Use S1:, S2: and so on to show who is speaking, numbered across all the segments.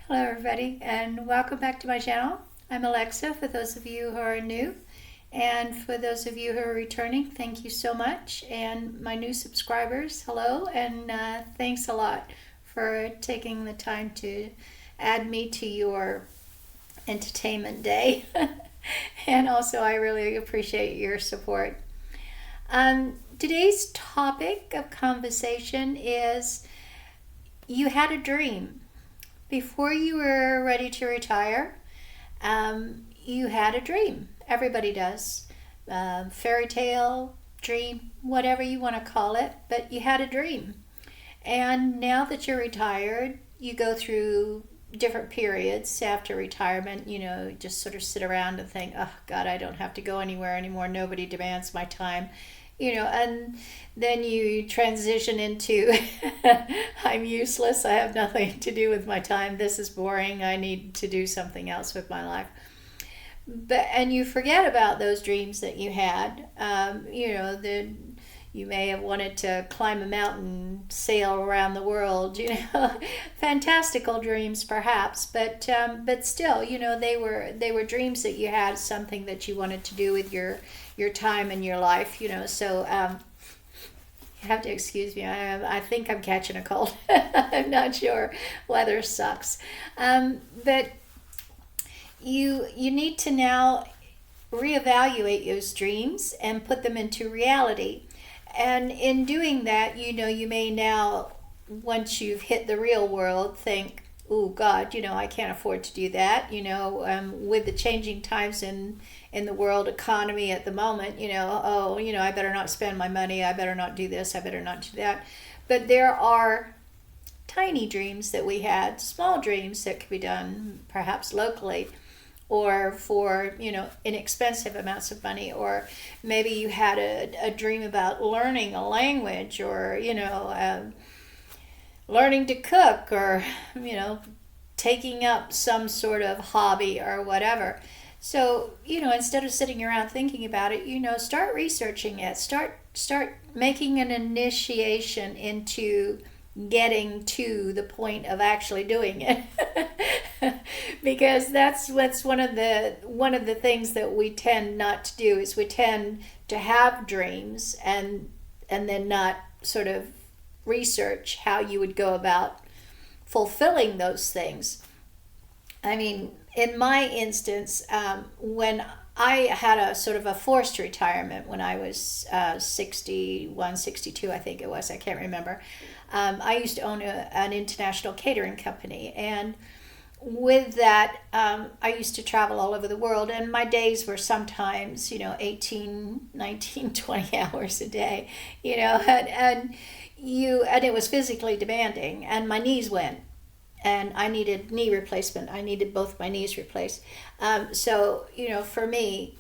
S1: Hello, everybody, and welcome back to my channel. I'm Alexa, for those of you who are new, and for those of you who are returning, thank you so much. And my new subscribers, hello, and thanks a lot for taking the time to add me to your entertainment day. And also, I really appreciate your support. Today's topic of conversation is you had a dream. Before you were ready to retire, you had a dream. Everybody does. Fairy tale, dream, whatever you want to call it, but you had a dream. And now that you're retired, you go through different periods after retirement. Just sort of sit around and think, oh, God, I don't have to go anywhere anymore. Nobody demands my time. And then you transition into I'm useless. I have nothing to do with my time. This is boring. I need to do something else with my life. And you forget about those dreams that you had. You may have wanted to climb a mountain, sail around the world. Fantastical dreams perhaps, but still, they were dreams that you had, something that you wanted to do with your time and your life. So you have to excuse me. I think I'm catching a cold. I'm not sure. Weather sucks, but you need to now reevaluate those dreams and put them into reality. And in doing that, you may now, once you've hit the real world, think, oh God, I can't afford to do that. With the changing times in the world economy at the moment, I better not spend my money. I better not do this. I better not do that. But there are tiny dreams that we had, small dreams that could be done perhaps locally, or for inexpensive amounts of money. Or maybe you had a dream about learning a language, or learning to cook, or taking up some sort of hobby or whatever. So instead of sitting around thinking about it, start researching it. Start making an initiation into getting to the point of actually doing it. Because that's what's one of the things that we tend not to do, is we tend to have dreams and then not sort of research how you would go about fulfilling those things. I mean, in my instance, when I had a sort of a forced retirement when I was 61, 62, I think it was, I can't remember. I used to own an international catering company, and with that, I used to travel all over the world, and my days were sometimes, 18, 19, 20 hours a day, and it was physically demanding, and my knees went, and I needed knee replacement. I needed both my knees replaced. So, for me,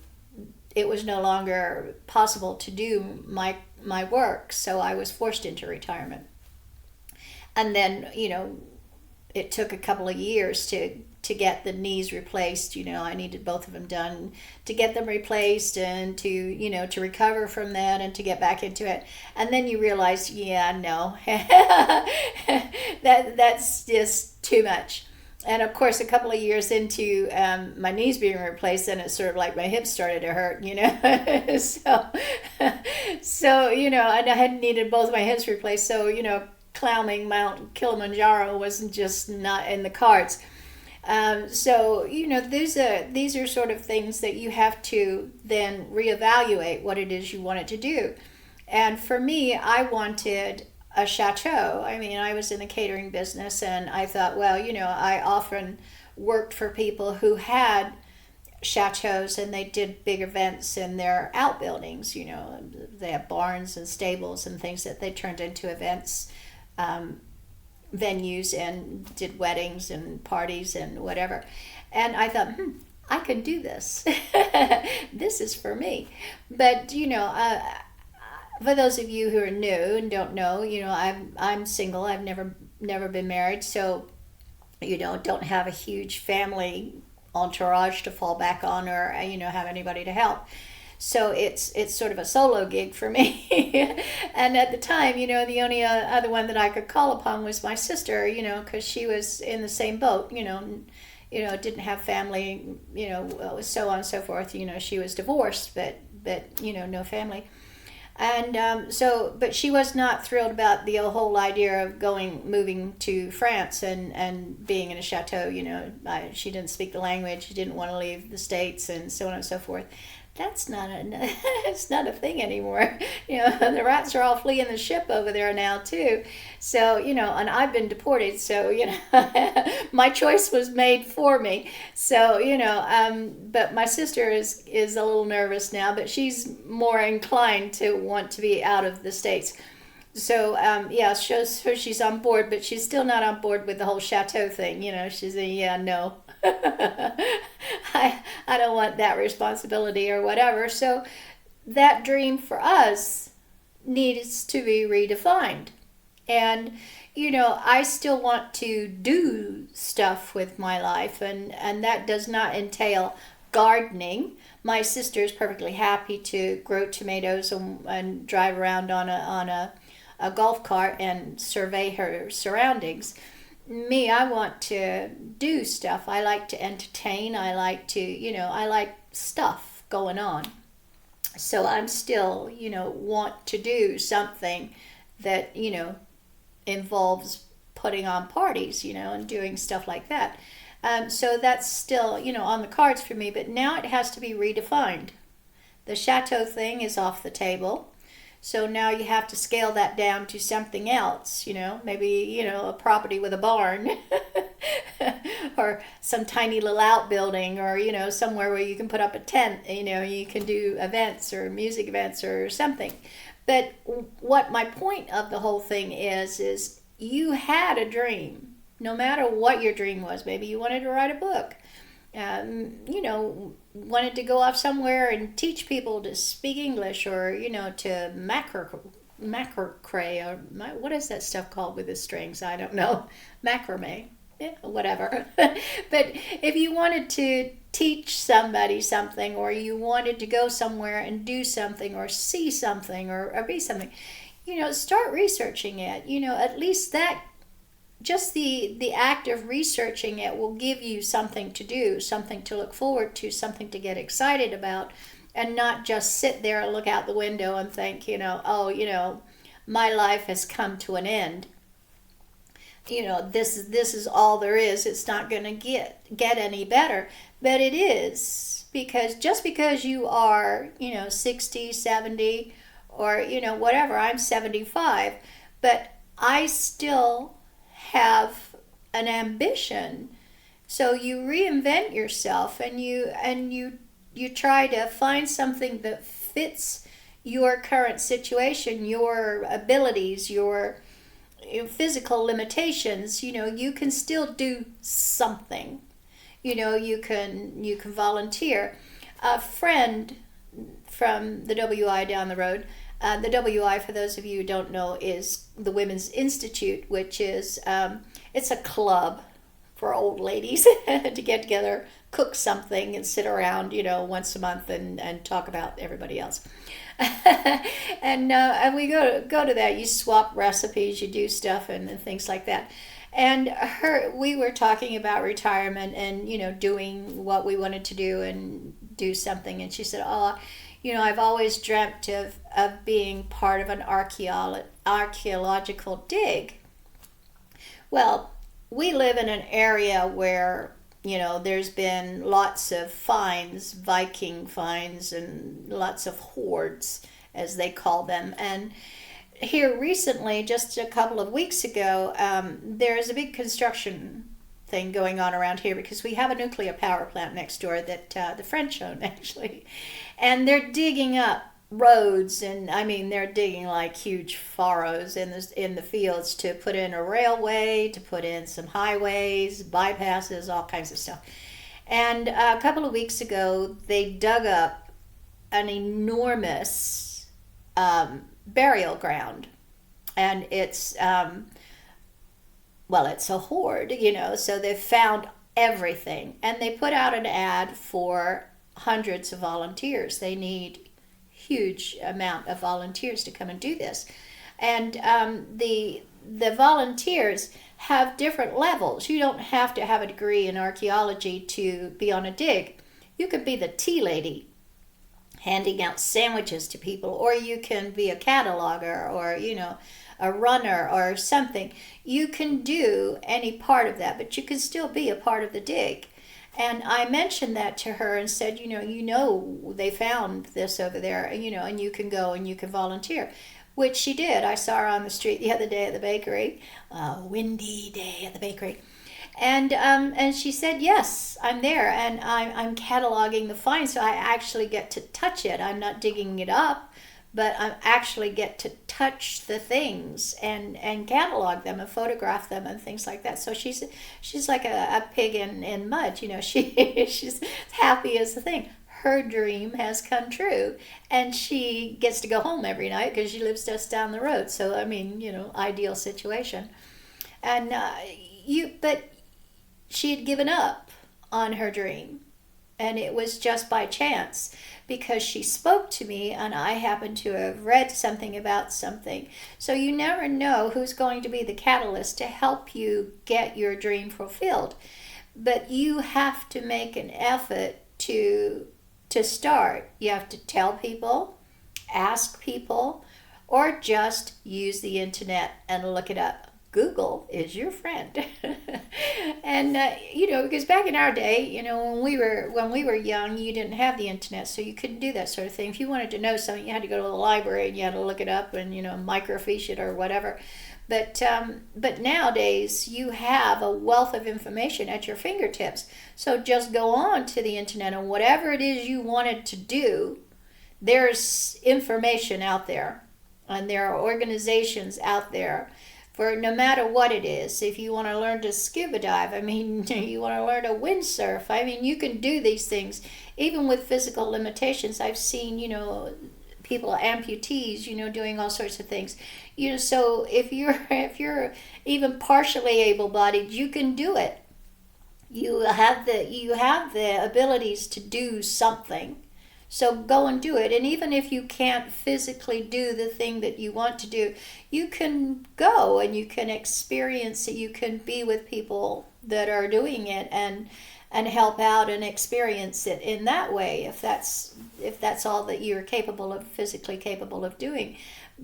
S1: it was no longer possible to do my work, so I was forced into retirement. And then, it took a couple of years to get the knees replaced. I needed both of them done to get them replaced, and to recover from that and to get back into it. And then you realize, yeah, no, that's just too much. And of course, a couple of years into my knees being replaced, then it's sort of like my hips started to hurt, so and I had needed both my hips replaced. So climbing Mount Kilimanjaro wasn't just not in the cards. So these are sort of things that you have to then reevaluate what it is you wanted to do. And for me, I wanted a chateau. I mean, I was in the catering business, and I thought, well, I often worked for people who had chateaus, and they did big events in their outbuildings. They have barns and stables and things that they turned into events, venues, and did weddings and parties and whatever. And I thought, I can do this. This is for me. But for those of you who are new and don't know, I'm single. I've never been married, so don't have a huge family entourage to fall back on, or have anybody to help. So it's sort of a solo gig for me. And at the time, the only other one that I could call upon was my sister, because she was in the same boat, didn't have family, so on and so forth. She was divorced, but no family. And but she was not thrilled about the whole idea of moving to France and being in a chateau. She didn't speak the language. She didn't want to leave the States, and so on and so forth. That's not it's not a thing anymore. The rats are all fleeing the ship over there now too. So, and I've been deported, so, my choice was made for me. So, but my sister is a little nervous now, but she's more inclined to want to be out of the States. So, yeah, so she's on board, but she's still not on board with the whole chateau thing. She's a, yeah, no. I don't want that responsibility or whatever. So that dream for us needs to be redefined. And, I still want to do stuff with my life, and that does not entail gardening. My sister is perfectly happy to grow tomatoes and drive around on a golf cart and survey her surroundings. Me, I want to do stuff. I like to entertain. I like to, I like stuff going on. So I'm still, want to do something that, involves putting on parties, and doing stuff like that. So that's still, on the cards for me, but now it has to be redefined. The chateau thing is off the table. So now you have to scale that down to something else, maybe, a property with a barn or some tiny little outbuilding, or, somewhere where you can put up a tent, you can do events or music events or something. But what my point of the whole thing is you had a dream, no matter what your dream was. Maybe you wanted to write a book. Wanted to go off somewhere and teach people to speak English, or, to macrame, or what is that stuff called with the strings? I don't know. Macrame. Yeah, whatever. But if you wanted to teach somebody something, or you wanted to go somewhere and do something, or see something, or be something, start researching it. At least that, just the act of researching it will give you something to do, something to look forward to, something to get excited about, and not just sit there and look out the window and think, my life has come to an end. This is all there is. It's not going to get any better. But it is, because just because you are, 60, 70, or, whatever, I'm 75, but I still have an ambition. So you reinvent yourself, and you try to find something that fits your current situation, your abilities, your physical limitations. You can still do something. You can volunteer. A friend from the WI down the road. The WI, for those of you who don't know, is the Women's Institute, which is it's a club for old ladies to get together, cook something, and sit around, once a month and talk about everybody else. And we go to that. You swap recipes, you do stuff, and things like that. And we were talking about retirement and doing what we wanted to do and do something. And she said, "Oh, I've always dreamt of being part of an archaeological dig." Well, we live in an area where, there's been lots of finds, Viking finds, and lots of hoards, as they call them. And here recently, just a couple of weeks ago, there's a big construction thing going on around here, because we have a nuclear power plant next door that the French own, actually. And they're digging up roads, and I mean they're digging like huge furrows in the fields to put in a railway, to put in some highways, bypasses, all kinds of stuff. And a couple of weeks ago, they dug up an enormous burial ground, and it's it's a hoard, so they've found everything, and they put out an ad for hundreds of volunteers. They need huge amount of volunteers to come and do this. And the volunteers have different levels. You don't have to have a degree in archaeology to be on a dig. You could be the tea lady handing out sandwiches to people, or you can be a cataloger, or a runner or something. You can do any part of that, but you can still be a part of the dig. And I mentioned that to her and said, they found this over there, and you can go and you can volunteer, which she did. I saw her on the street the other day at the bakery, windy day at the bakery. And she said, yes, I'm there, and I'm cataloging the finds, so I actually get to touch it. I'm not digging it up, but I actually get to touch the things and catalog them and photograph them and things like that. So she's like a pig in mud, she's happy as the thing. Her dream has come true, and she gets to go home every night because she lives just down the road. So ideal situation. And but she had given up on her dream, and it was just by chance because she spoke to me and I happened to have read something about something. So you never know who's going to be the catalyst to help you get your dream fulfilled, but you have to make an effort to start. You have to tell people, ask people, or just use the internet and look it up. Google is your friend. And because back in our day, when we were young, you didn't have the internet, so you couldn't do that sort of thing. If you wanted to know something, you had to go to the library and you had to look it up and microfiche it or whatever. But nowadays you have a wealth of information at your fingertips. So just go on to the internet, and whatever it is you wanted to do, there's information out there, and there are organizations out there for no matter what it is. If you want to learn to scuba dive, you want to learn to windsurf, you can do these things even with physical limitations. I've seen, people, amputees, doing all sorts of things. So if you're even partially able-bodied, you can do it. You have the abilities to do something. So go and do it. And even if you can't physically do the thing that you want to do, you can go and you can experience it. You can be with people that are doing it and help out and experience it in that way, if that's all that you're physically capable of doing.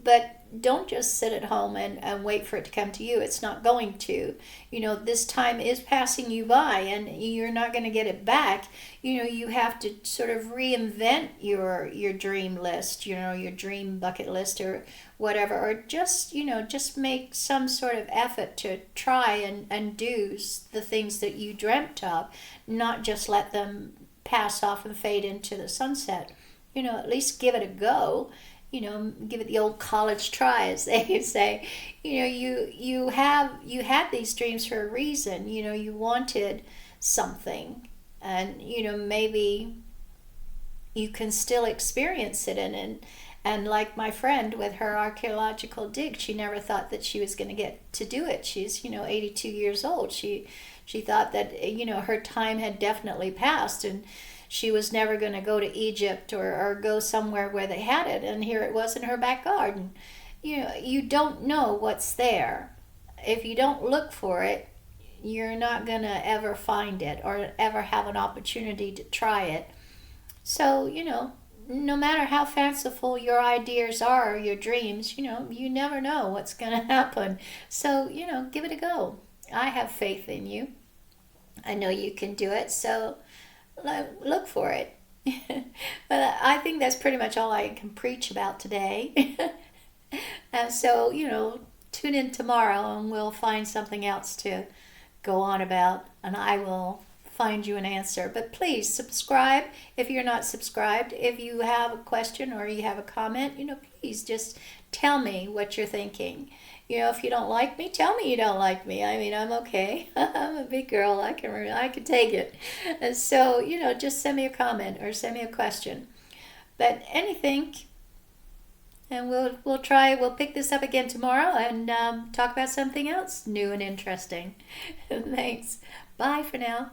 S1: But don't just sit at home and wait for it to come to you. It's not going to. This time is passing you by, and you're not going to get it back. You have to sort of reinvent your dream list, your dream bucket list or whatever, or just make some sort of effort to try and do the things that you dreamt of, not just let them pass off and fade into the sunset. At least give it a go. Give it the old college try, as they say. You had these dreams for a reason. You wanted something, and maybe you can still experience it. And like my friend with her archaeological dig, she never thought that she was going to get to do it. She's 82 years old. She thought that her time had definitely passed, and she was never going to go to Egypt or go somewhere where they had it, and here it was in her back garden. You don't know what's there. If you don't look for it, you're not going to ever find it or ever have an opportunity to try it. So, no matter how fanciful your ideas are or your dreams, you never know what's going to happen. So, give it a go. I have faith in you. I know you can do it, so look for it. But I think that's pretty much all I can preach about today. And so, tune in tomorrow and we'll find something else to go on about, and I will find you an answer. But please subscribe if you're not subscribed. If you have a question or you have a comment, please just tell me what you're thinking. If you don't like me, tell me you don't like me. I'm okay. I'm a big girl. I can take it. And so, just send me a comment or send me a question. But anything, and we'll pick this up again tomorrow and talk about something else new and interesting. Thanks. Bye for now.